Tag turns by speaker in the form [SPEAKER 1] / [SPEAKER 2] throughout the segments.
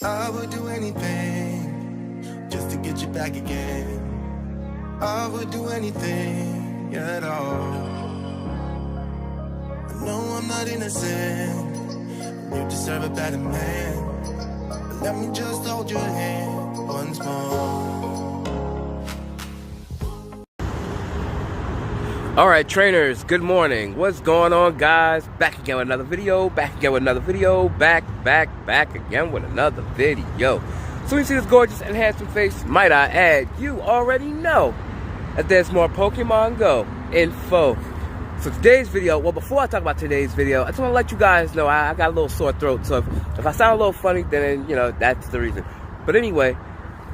[SPEAKER 1] I would do anything just to get you back again. I would do anything at all. I know I'm not innocent, you deserve a better man. But let me just hold your hand once more.
[SPEAKER 2] Alright trainers, good morning. What's going on, guys? Back again with another video, back again with another video, back again with another video. So we see this gorgeous and handsome face, might I add, you already know that there's more Pokemon Go info. So today's video, well, before I talk about today's video, I just want to let you guys know I got a little sore throat, so if I sound a little funny, then, you know, that's the reason. But anyway,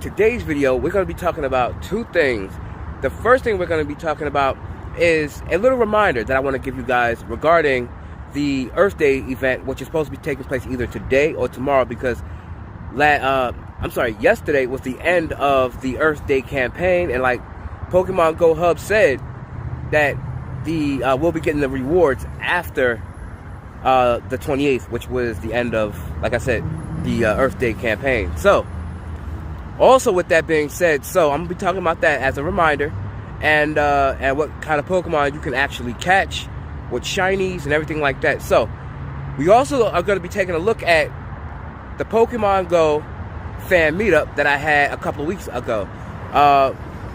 [SPEAKER 2] today's video, we're going to be talking about two things. The first thing we're going to be talking about is a little reminder that I want to give you guys regarding the Earth Day event, which is supposed to be taking place either today or tomorrow, because yesterday was the end of the Earth Day campaign, and like Pokemon Go Hub said that we'll be getting the rewards after the 28th, which was the end of, like I said, the Earth Day campaign. So also with that being said, so I'm gonna be talking about that as a reminder, and what kind of Pokemon you can actually catch with shinies and everything like that. So we also are going to be taking a look at the Pokemon Go fan meetup that I had a couple of weeks ago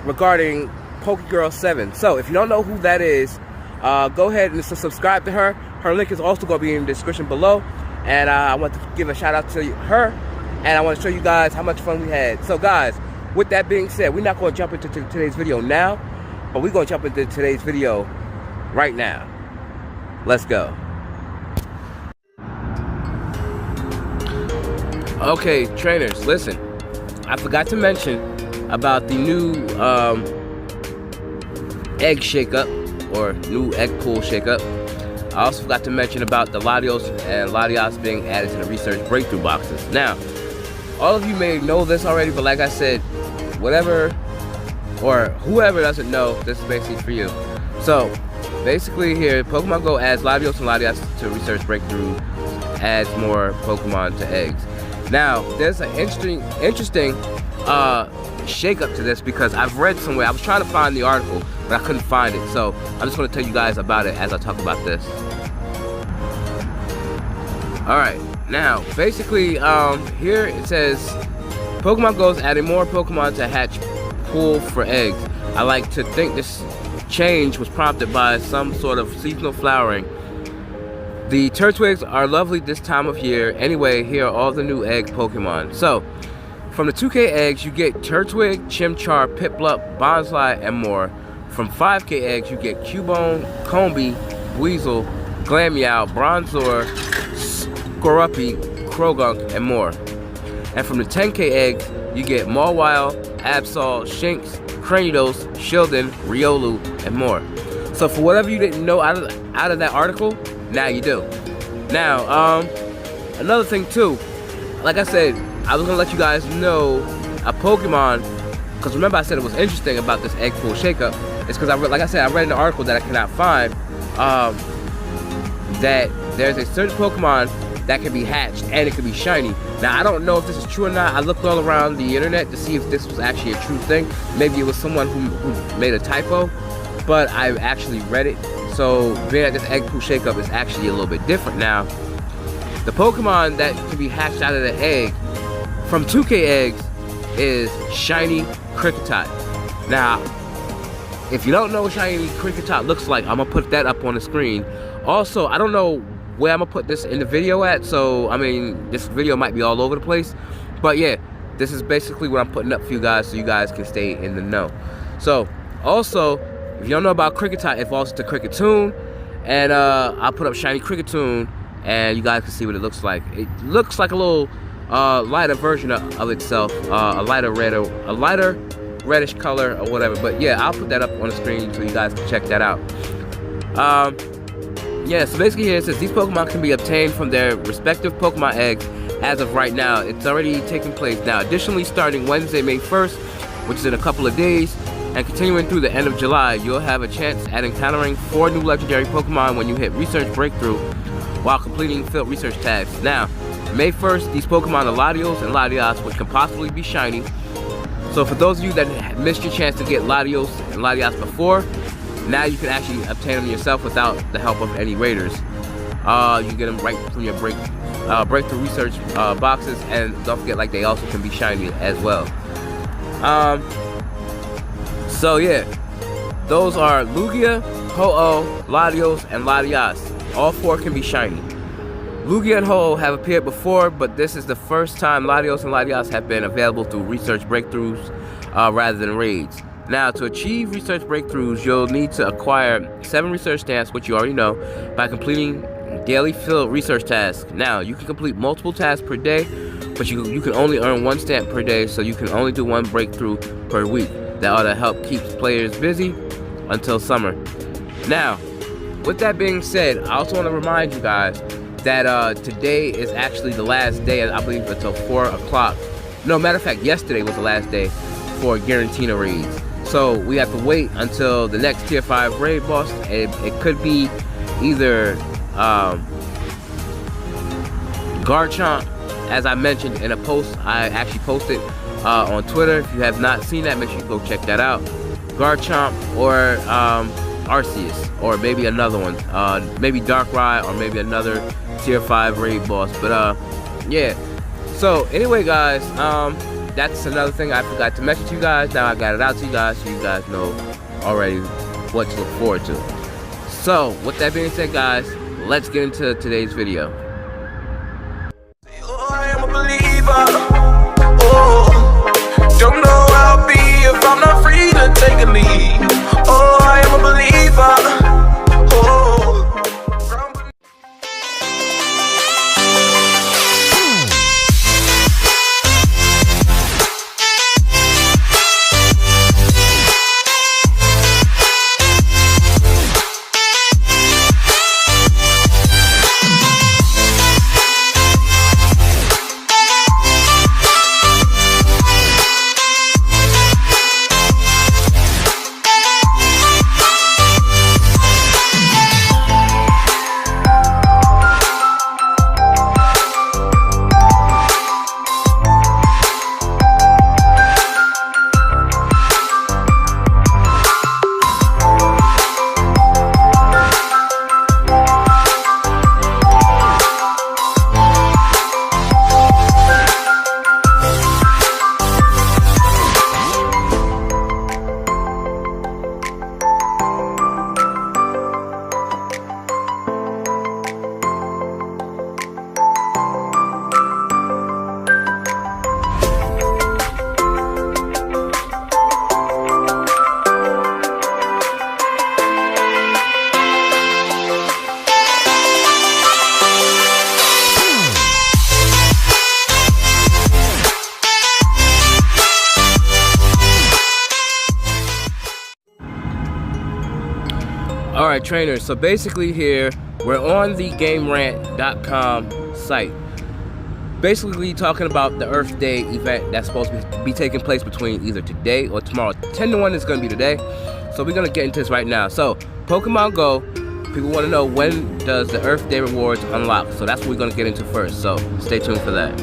[SPEAKER 2] regarding Pokégirl 7. So if you don't know who that is, go ahead and subscribe to her. Her link is also going to be in the description below, and I want to give a shout out to her, and I want to show you guys how much fun we had. So guys, with that being said, we're not going to jump into today's video now, but we're going to jump into today's video right now. Let's go. Okay, trainers, listen. I forgot to mention about the new egg shakeup, or new egg pool shakeup. I also forgot to mention about the Latios and Latias being added to the research breakthrough boxes. Now, all of you may know this already, but like I said, whatever or whoever doesn't know, this is basically for you. So basically here, Pokemon Go adds Latios and Latias to research breakthrough, adds more Pokemon to eggs. Now there's an interesting shake-up to this, because I've read somewhere, I was trying to find the article but I couldn't find it, so I'm just going to tell you guys about it as I talk about this. Alright, now basically here it says Pokemon Go is adding more Pokemon to hatch pool for eggs. I like to think this change was prompted by some sort of seasonal flowering. The Turtwigs are lovely this time of year. Anyway, here are all the new egg Pokemon. So, from the 2K eggs, you get Turtwig, Chimchar, Piplup, Bonsly, and more. From 5K eggs, you get Cubone, Combee, Weasel, Glameow, Bronzor, Skorupi, Krogunk, and more. And from the 10K eggs, you get Mawile, Absol, Shinx, Cranidos, Shieldon, Riolu, and more. So for whatever you didn't know out of that article, now you do. Now, another thing too, like I said, I was gonna let you guys know a Pokemon, because remember I said it was interesting about this egg pool shakeup. It's because like I said, I read an article that I cannot find, that there's a certain Pokemon that can be hatched and it can be shiny. Now I don't know if this is true or not. I looked all around the internet to see if this was actually a true thing. Maybe it was someone who made a typo, but I actually read it. So being that this egg pool shakeup is actually a little bit different now. The Pokemon that can be hatched out of the egg from 2K eggs is shiny Kricketot. Now, if you don't know what shiny Kricketot looks like, I'm gonna put that up on the screen. Also, I don't know where I'm gonna put this in the video at, so I mean this video might be all over the place, but yeah, this is basically what I'm putting up for you guys so you guys can stay in the know. So also, if you don't know about Kricketot, it evolves to Kricketune, and I'll put up shiny Kricketune and you guys can see what it looks like. It looks like a little lighter version of itself, a lighter reddish color or whatever, but yeah, I'll put that up on the screen so you guys can check that out. Yeah, so basically here it says these Pokemon can be obtained from their respective Pokemon eggs as of right now. It's already taking place now. Additionally, starting Wednesday, May 1st, which is in a couple of days, and continuing through the end of July, you'll have a chance at encountering 4 new legendary Pokemon when you hit Research Breakthrough while completing field research tasks. Now, May 1st, these Pokemon are Latios and Latias, which can possibly be shiny. So for those of you that missed your chance to get Latios and Latias before, now you can actually obtain them yourself without the help of any raiders. You can get them right from your breakthrough research boxes, and don't forget, like, they also can be shiny as well. So yeah, those are Lugia, Ho-Oh, Latios, and Latias. All 4 can be shiny. Lugia and Ho-Oh have appeared before, but this is the first time Latios and Latias have been available through research breakthroughs rather than raids. Now, to achieve research breakthroughs, you'll need to acquire 7 research stamps, which you already know, by completing daily field research tasks. Now, you can complete multiple tasks per day, but you can only earn 1 stamp per day, so you can only do 1 breakthrough per week. That ought to help keep players busy until summer. Now, with that being said, I also want to remind you guys that today is actually the last day, I believe, until 4 o'clock. No, matter of fact, yesterday was the last day for Garantina raids. So we have to wait until the next tier 5 raid boss, and it could be either Garchomp, as I mentioned in a post I actually posted on Twitter. If you have not seen that, make sure you go check that out. Garchomp or Arceus, or maybe another one, maybe Darkrai, or maybe another tier 5 raid boss. But yeah, so anyway guys, that's another thing I forgot to mention to you guys. Now I got it out to you guys, so you guys know already what to look forward to. So with that being said guys, let's get into today's video.
[SPEAKER 1] Oh, I am a believer. Oh, don't know where I'll be if I'm not free to take a lead. Oh, I am a believer. Oh.
[SPEAKER 2] Alright trainers, so basically here, we're on the GameRant.com site. Basically talking about the Earth Day event that's supposed to be taking place between either today or tomorrow. 10 to 1 is going to be today, so we're going to get into this right now. So, Pokemon Go, people want to know when does the Earth Day rewards unlock, so that's what we're going to get into first, so stay tuned for that.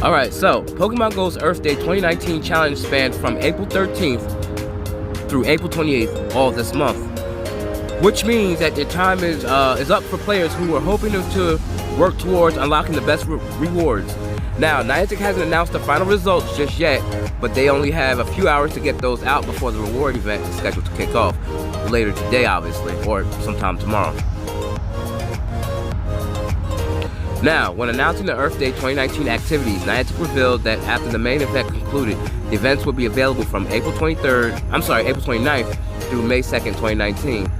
[SPEAKER 2] Alright, so Pokemon Go's Earth Day 2019 challenge spanned from April 13th through April 28th, all this month, which means that your time is up for players who are hoping to work towards unlocking the best rewards. Now, Niantic hasn't announced the final results just yet, but they only have a few hours to get those out before the reward event is scheduled to kick off later today, obviously, or sometime tomorrow. Now, when announcing the Earth Day 2019 activities, Niantic revealed that after the main event concluded, the events will be available from April 29th through May 2nd, 2019.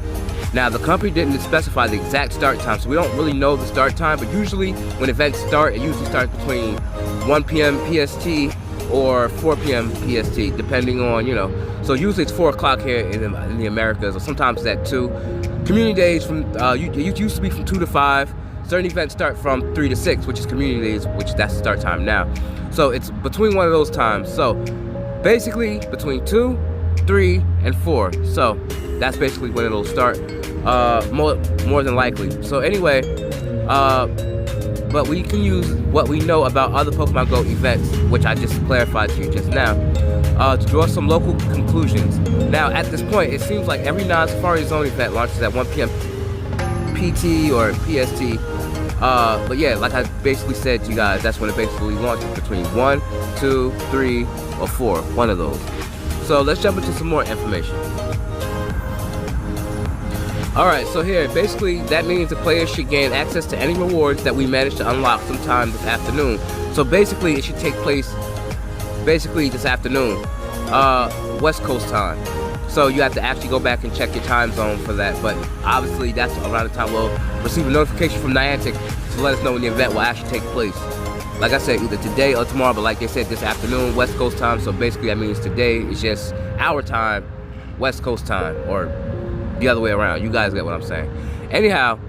[SPEAKER 2] Now, the company didn't specify the exact start time, so we don't really know the start time, but usually when events start, it usually starts between 1 p.m. PST or 4 p.m. PST, depending on, you know. So usually it's 4 o'clock here in the Americas, or sometimes it's at 2. Community days, it used to be from 2 to 5. Certain events start from 3 to 6, which is community days, which that's the start time now. So it's between one of those times. So basically between 2, 3, and 4. So that's basically when it'll start. more than likely. So anyway, but we can use what we know about other Pokemon Go events, which I just clarified to you just now, to draw some local conclusions. Now, at this point, it seems like every non-Safari Zone event launches at 1 p.m. PT or PST. But yeah, like I basically said to you guys, that's when it basically launches, between 1, 2, 3, or 4, one of those. So let's jump into some more information. Alright, so here, basically, that means the players should gain access to any rewards that we managed to unlock sometime this afternoon. So basically, it should take place, this afternoon, West Coast time. So you have to actually go back and check your time zone for that, but obviously that's around the time we'll receive a notification from Niantic to let us know when the event will actually take place. Like I said, either today or tomorrow, but like I said, this afternoon, West Coast time, so basically that means today is just our time, West Coast time, or the other way around. You guys get what I'm saying. Anyhow,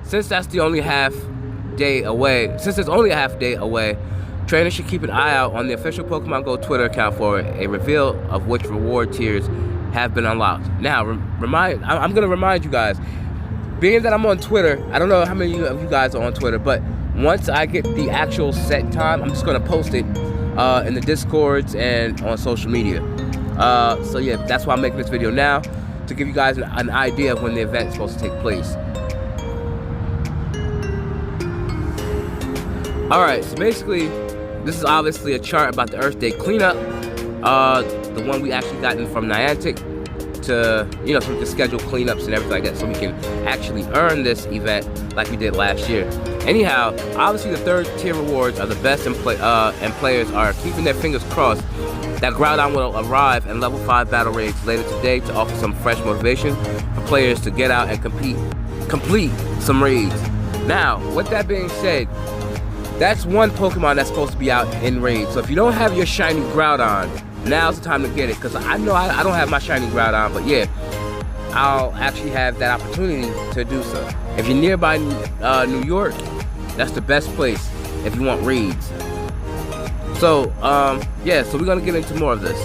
[SPEAKER 2] since that's the only half day away, since it's only a half day away, trainers should keep an eye out on the official Pokemon Go Twitter account for a reveal of which reward tiers have been unlocked. Now, I'm gonna remind you guys, being that I'm on Twitter, I don't know how many of you guys are on Twitter, but once I get the actual set time, I'm just gonna post it in the Discords and on social media. So yeah, that's why I'm making this video now, to give you guys an idea of when the event is supposed to take place. Alright, so basically, this is obviously a chart about the Earth Day cleanup. The one we actually gotten from Niantic to, so we can schedule cleanups and everything like that, so we can actually earn this event like we did last year. Anyhow, obviously the third tier rewards are the best, and players are keeping their fingers crossed that Groudon will arrive in level 5 battle raids later today to offer some fresh motivation for players to get out and complete some raids. Now, with that being said, that's one Pokemon that's supposed to be out in raids. So if you don't have your shiny Groudon, now's the time to get it, because I know I don't have my shiny Groudon, but yeah, I'll actually have that opportunity to do so. If you're nearby New York, that's the best place if you want raids. So, yeah, so we're gonna get into more of this.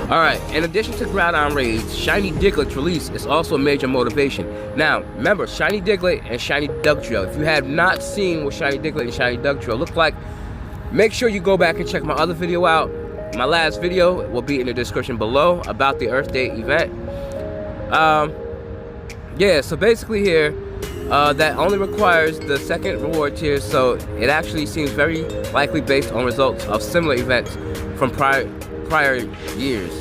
[SPEAKER 2] Alright, in addition to Groudon raids, Shiny Diglett's release is also a major motivation. Now, remember, Shiny Diglett and Shiny Dugtrio. If you have not seen what Shiny Diglett and Shiny Dugtrio look like, make sure you go back and check my other video out. My last video will be in the description below about the Earth Day event. Yeah, so basically here, that only requires the second reward tier, so it actually seems very likely based on results of similar events from prior years.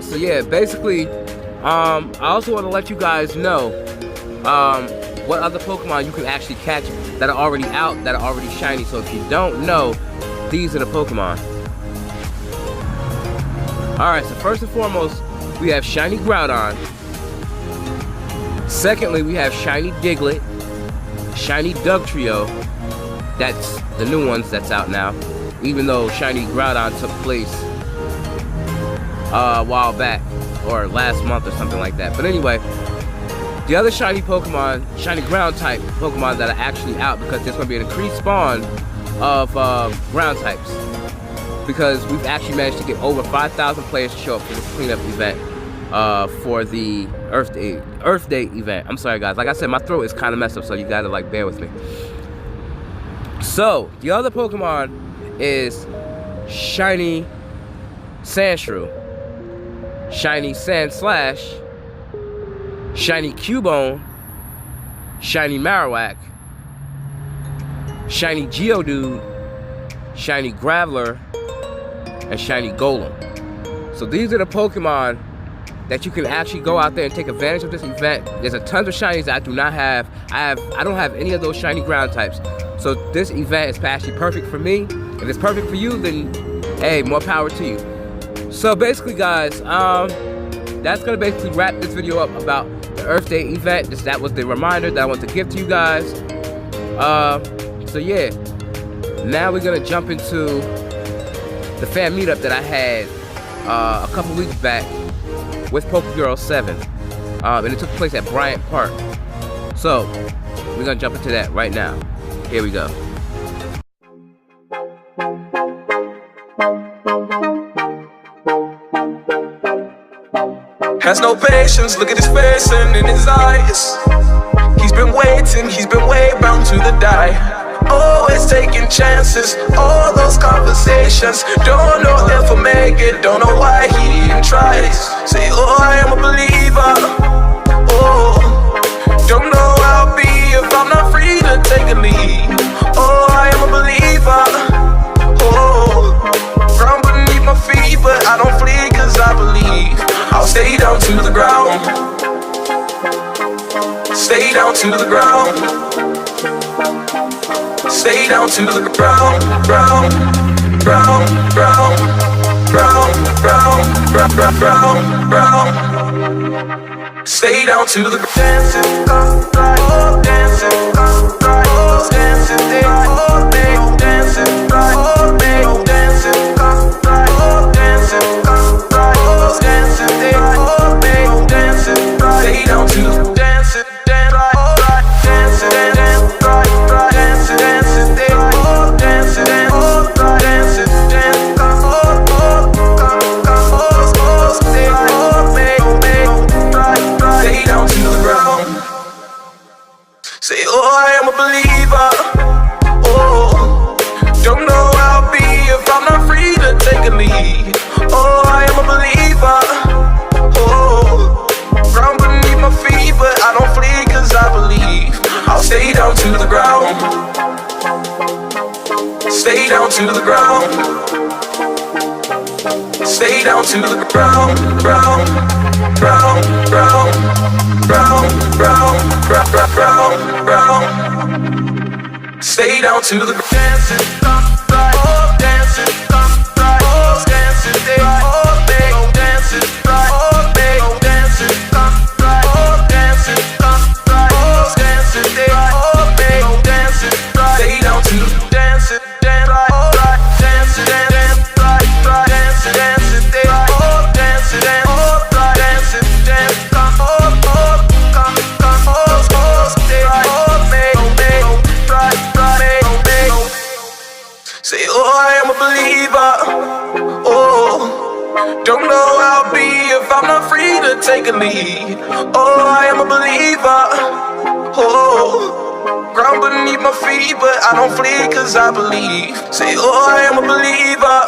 [SPEAKER 2] So yeah, basically, I also want to let you guys know what other Pokemon you can actually catch that are already out, that are already shiny. So if you don't know, these are the Pokemon. Alright, so first and foremost, we have Shiny Groudon. Secondly, we have Shiny Diglett, Shiny Dugtrio. That's the new ones that's out now, even though Shiny Groudon took place a while back, or last month or something like that. But anyway, the other shiny Pokemon, shiny ground type Pokemon that are actually out, because there's going to be an increased spawn of ground types, because we've actually managed to get over 5,000 players to show up for this cleanup event for the Earth Day event. I'm sorry guys, like I said, my throat is kind of messed up, so you gotta like bear with me. So the other Pokemon is Shiny Sandshrew, Shiny Sandslash, Shiny Cubone, Shiny Marowak, Shiny Geodude, Shiny Graveler, and Shiny Golem. So these are the Pokemon that you can actually go out there and take advantage of this event. There's a ton of shinies that I do not have. I don't have any of those shiny ground types. So this event is actually perfect for me. If it's perfect for you, then hey, more power to you. So basically guys, that's gonna basically wrap this video up about the Earth Day event. That was the reminder that I want to give to you guys. So yeah, now we're gonna jump into the fan meetup that I had a couple weeks back with Pokégirl 7, and it took place at Bryant Park. So we're gonna jump into that right now. Here we go.
[SPEAKER 1] Has no patience, look at his face and in his eyes. He's been way bound to the die. Always taking chances, all those conversations. Don't know if I'll make it, don't know why he even tries. Say, oh, I am a believer. Oh, don't know how I'll be if I'm not free to take a lead. Oh, I am a believer. Oh, ground beneath my feet, but I don't flee cause I believe. I'll stay down to the ground. Stay down to the ground. Stay down to the ground, ground, ground, ground, ground, ground, ground, ground, ground. Stay down to the dancing, oh, dancing, oh, dancing, oh, dancing, oh, dancing, oh, dancing, oh, dancing, oh, dancing. Stay down to the dancing, say, oh, I am a believer. Oh, don't know how I'll be if I'm not free to take a lead. Oh, I am a believer. Oh, ground beneath my feet, but I don't flee cause I believe. I'll stay down to the ground. Stay down to the ground. Stay down to the ground, ground, ground, ground, ground, ground, ground, ground, ground. Stay down to the dancing, oh, dancing, oh, dancing, oh, dancing, oh, dancing, oh, dancing, stay down to the dancing, say, oh, I am a believer. Oh, don't know how I'll be if I'm not free to take a lead. Oh, I am a believer. Oh, ground beneath my feet, but I don't flee cause I believe. Say, oh, I am a believer.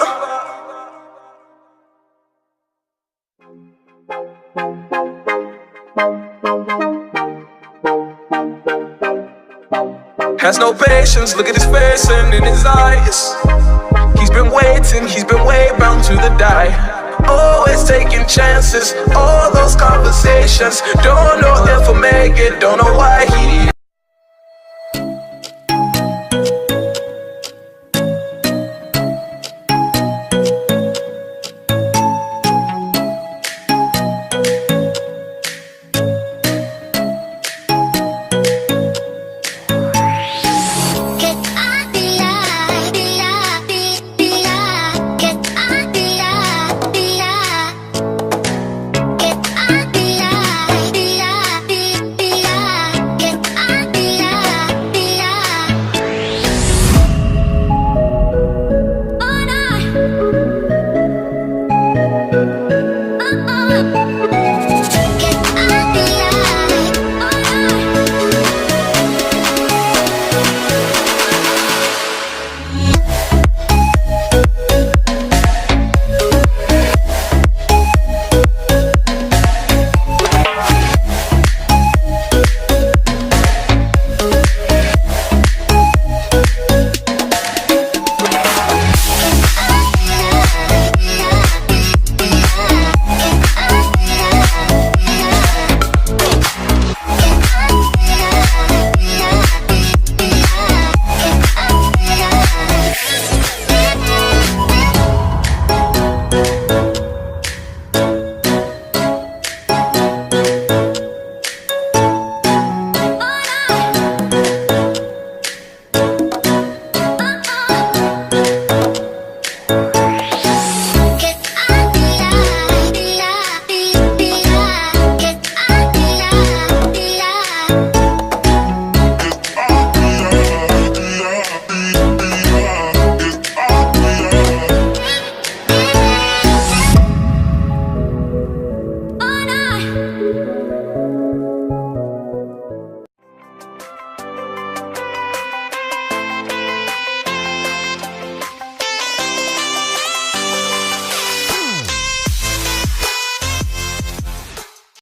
[SPEAKER 1] Has no patience, look at his face and in his eyes. He's been way bound to the die. Always taking chances, all those conversations. Don't know if I'll make it, don't know why